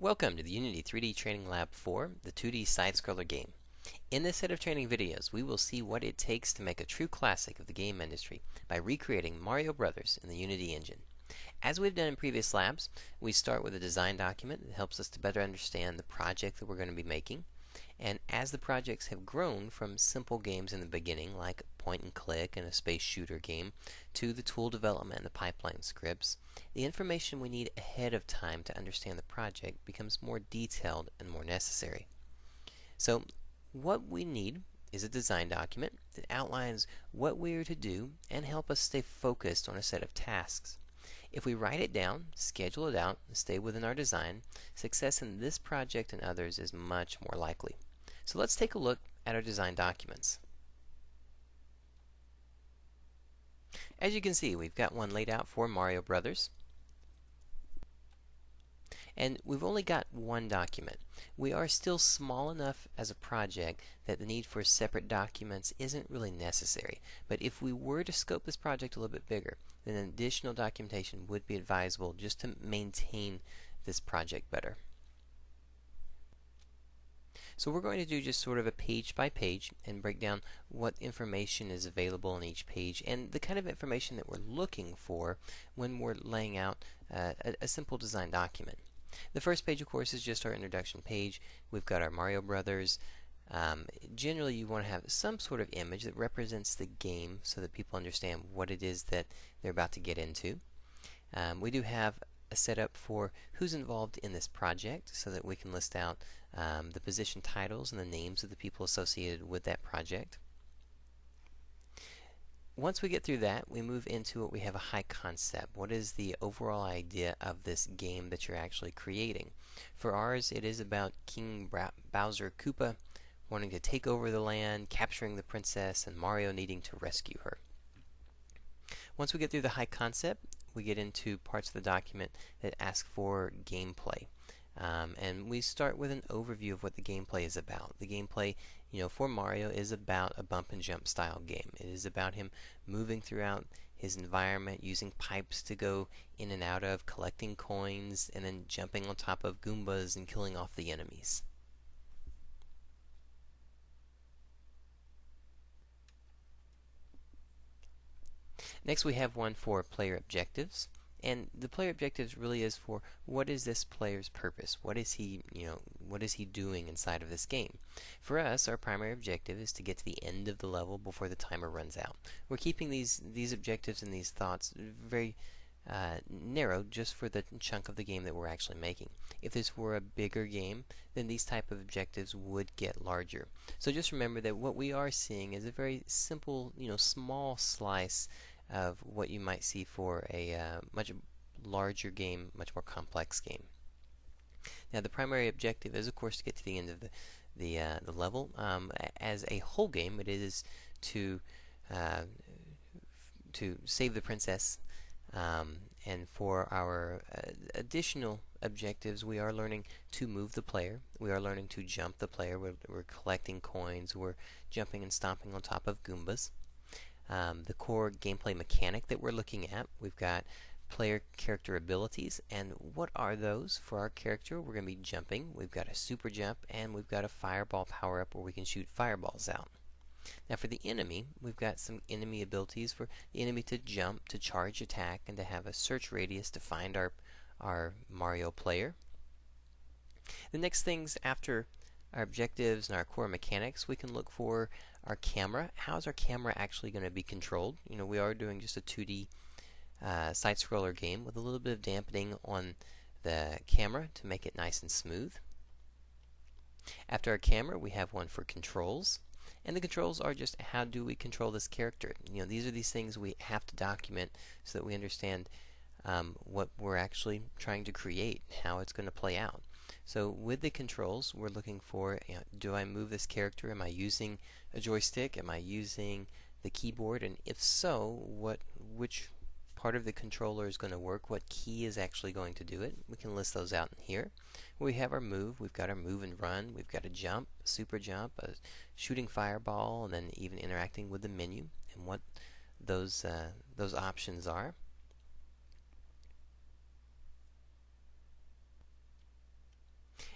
Welcome to the Unity 3D Training Lab 4, the 2D side-scroller game. In this set of training videos, we will see what it takes to make a true classic of the game industry by recreating Mario Brothers in the Unity engine. As we've done in previous labs, we start with a design document that helps us to better understand the project that we're going to be making. And as the projects have grown from simple games in the beginning, like point and click and a space shooter game, to the tool development and the pipeline scripts, the information we need ahead of time to understand the project becomes more detailed and more necessary. So what we need is a design document that outlines what we are to do and help us stay focused on a set of tasks. If we write it down, schedule it out, and stay within our design, success in this project and others is much more likely. So let's take a look at our design documents. As you can see, we've got one laid out for Mario Brothers. And we've only got one document. We are still small enough as a project that the need for separate documents isn't really necessary. But if we were to scope this project a little bit bigger, then additional documentation would be advisable just to maintain this project better. So we're going to do just sort of a page by page and break down what information is available on each page and the kind of information that we're looking for when we're laying out a simple design document. The first page, of course, is just our introduction page. We've got our Mario Brothers. Generally, you want to have some sort of image that represents the game so that people understand what it is that they're about to get into. We do have a setup for who's involved in this project so that we can list out the position titles and the names of the people associated with that project. Once we get through that, we move into what we have a high concept. What is the overall idea of this game that you're actually creating? For ours, it is about King Bowser Koopa wanting to take over the land, capturing the princess, and Mario needing to rescue her. Once we get through the high concept, we get into parts of the document that ask for gameplay. And we start with an overview of what the gameplay is about. The gameplay, for Mario is about a bump and jump style game. It is about him moving throughout his environment, using pipes to go in and out of, collecting coins, and then jumping on top of Goombas and killing off the enemies. Next we have one for player objectives. And the player objectives really is for what is this player's purpose? What is he, what is he doing inside of this game? For us, our primary objective is to get to the end of the level before the timer runs out. We're keeping these objectives and these thoughts very narrow just for the chunk of the game that we're actually making. If this were a bigger game, then these type of objectives would get larger. So just remember that what we are seeing is a very simple, small slice of what you might see for a much larger game, much more complex game. Now, the primary objective is, of course, to get to the end of the level. As a whole game, it is to save the princess. And for our additional objectives, we are learning to move the player. We are learning to jump the player. We're collecting coins. We're jumping and stomping on top of Goombas. The core gameplay mechanic that we're looking at, we've got player character abilities, and what are those? For our character, we're going to be jumping. We've got a super jump, and we've got a fireball power-up where we can shoot fireballs out. Now for the enemy, we've got some enemy abilities for the enemy to jump, to charge attack, and to have a search radius to find our Mario player. The next things after our objectives and our core mechanics, we can look for our camera. How's our camera actually going to be controlled? We are doing just a 2D side-scroller game with a little bit of dampening on the camera to make it nice and smooth. After our camera, we have one for controls. And the controls are just how do we control this character. These are these things we have to document so that we understand what we're actually trying to create, how it's going to play out. So with the controls, we're looking for, do I move this character? Am I using a joystick? Am I using the keyboard? And if so, which part of the controller is going to work? What key is actually going to do it? We can list those out in here. We have our move. We've got our move and run. We've got a jump, a super jump, a shooting fireball, and then even interacting with the menu and what those options are.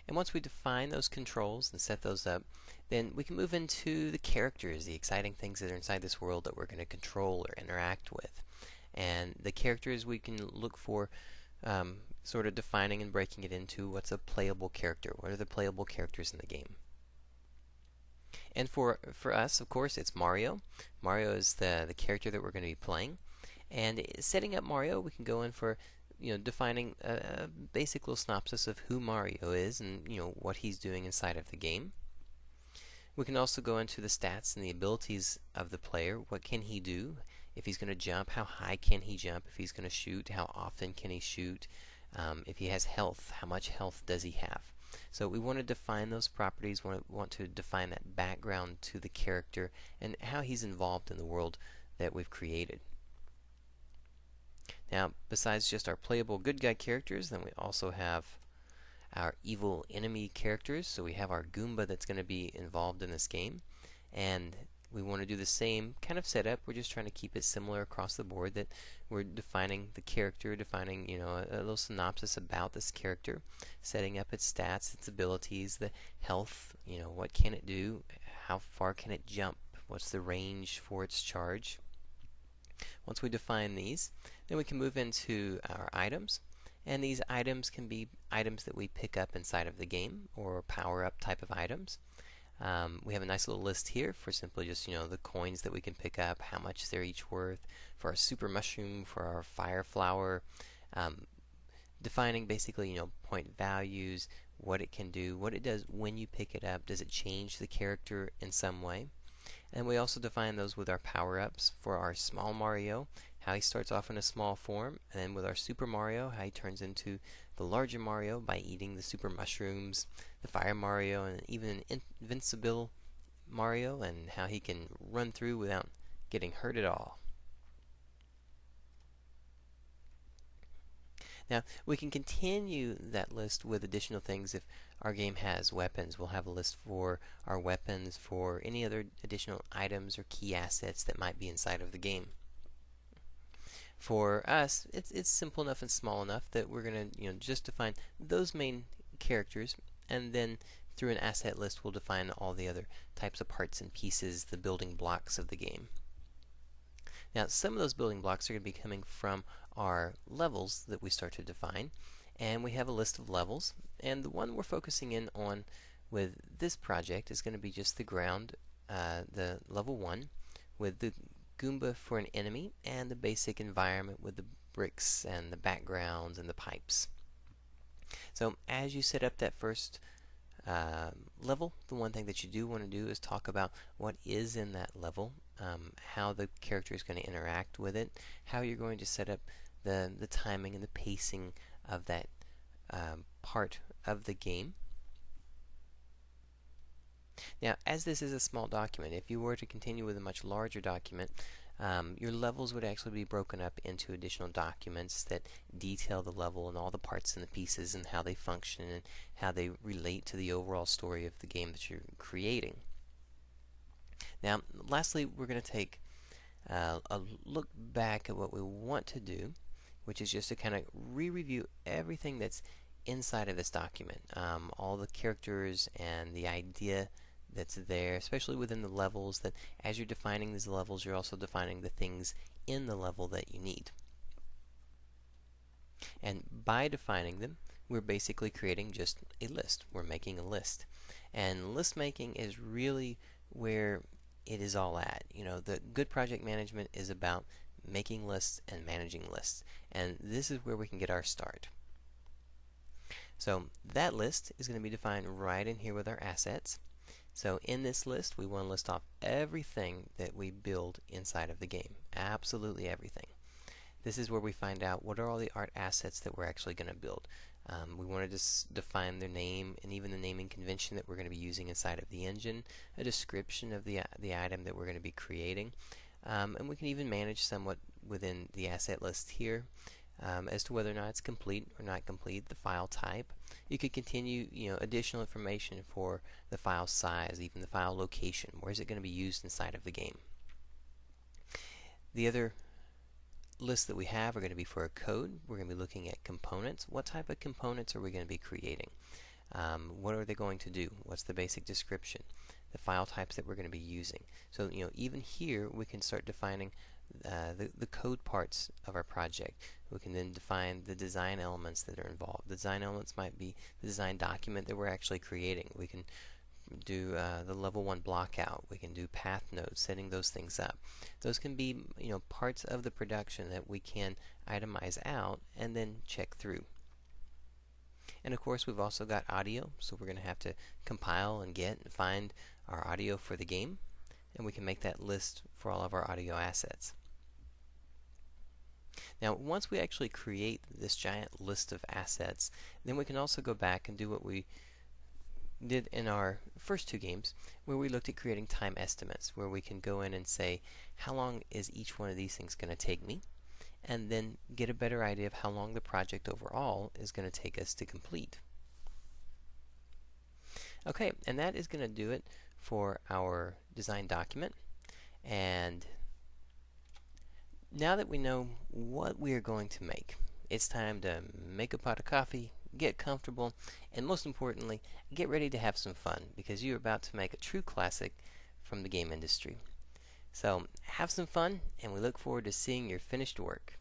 And once we define those controls and set those up, then we can move into the characters, the exciting things that are inside this world that we're going to control or interact with. And the characters we can look for sort of defining and breaking it into what's a playable character. What are the playable characters in the game? And for us, of course, it's Mario. Mario is the character that we're going to be playing. And setting up Mario, we can go in for defining a basic little synopsis of who Mario is and what he's doing inside of the game. We can also go into the stats and the abilities of the player. What can he do? If he's going to jump, how high can he jump? If he's going to shoot, how often can he shoot? If he has health, how much health does he have? So we want to define those properties. We want to define that background to the character and how he's involved in the world that we've created. Now, besides just our playable good guy characters, then we also have our evil enemy characters. So we have our Goomba that's going to be involved in this game. And we want to do the same kind of setup. We're just trying to keep it similar across the board, that we're defining the character, defining a little synopsis about this character, setting up its stats, its abilities, the health, what can it do, how far can it jump, what's the range for its charge. Once we define these, then we can move into our items. And these items can be items that we pick up inside of the game, or power-up type of items. We have a nice little list here for simply just, the coins that we can pick up, how much they're each worth, for our super mushroom, for our fire flower, defining basically, point values, what it can do, what it does when you pick it up, does it change the character in some way. And we also define those with our power-ups for our small Mario, how he starts off in a small form, and then with our Super Mario, how he turns into the larger Mario by eating the super mushrooms, the Fire Mario, and even an Invincible Mario, and how he can run through without getting hurt at all. Now, we can continue that list with additional things. If our game has weapons, we'll have a list for our weapons, for any other additional items or key assets that might be inside of the game. For us, it's simple enough and small enough that we're going to just define those main characters, and then through an asset list we'll define all the other types of parts and pieces, the building blocks of the game. Now, some of those building blocks are going to be coming from our levels that we start to define, and we have a list of levels, and the one we're focusing in on with this project is going to be just the ground, the level 1, with the Goomba for an enemy, and the basic environment with the bricks and the backgrounds and the pipes. So as you set up that first level, the one thing that you do want to do is talk about what is in that level, how the character is going to interact with it, how you're going to set up the timing and the pacing of that part of the game. Now, as this is a small document, if you were to continue with a much larger document, your levels would actually be broken up into additional documents that detail the level and all the parts and the pieces and how they function and how they relate to the overall story of the game that you're creating. Now, lastly, we're going to take a look back at what we want to do, which is just to kind of re-review everything that's inside of this document, all the characters and the idea that's there, especially within the levels, that as you're defining these levels, you're also defining the things in the level that you need. And by defining them, we're basically creating just a list. We're making a list. And list making is really where it is all at. The good project management is about making lists and managing lists. And this is where we can get our start. So that list is going to be defined right in here with our assets. So in this list, we want to list off everything that we build inside of the game. Absolutely everything. This is where we find out what are all the art assets that we're actually going to build. We want to define their name and even the naming convention that we're going to be using inside of the engine, a description of the item that we're going to be creating, and we can even manage somewhat within the asset list here as to whether or not it's complete or not complete, the file type. You could continue, additional information for the file size, even the file location. Where is it going to be used inside of the game? The other lists that we have are going to be for a code. We're going to be looking at components. What type of components are we going to be creating? What are they going to do? What's the basic description? The file types that we're going to be using. So, even here we can start defining the code parts of our project. We can then define the design elements that are involved. The design elements might be the design document that we're actually creating. We can do the level 1 block out. We can do path nodes, setting those things up. Those can be parts of the production that we can itemize out and then check through. And of course we've also got audio, so we're going to have to compile and get and find our audio for the game, and we can make that list for all of our audio assets. Now once we actually create this giant list of assets, then we can also go back and do what we did in our first two games, where we looked at creating time estimates, where we can go in and say how long is each one of these things going to take me, and then get a better idea of how long the project overall is going to take us to complete. Okay, and that is going to do it for our design document. And now that we know what we are going to make, it's time to make a pot of coffee, get comfortable, and most importantly, get ready to have some fun, because you're about to make a true classic from the game industry. So have some fun, and we look forward to seeing your finished work.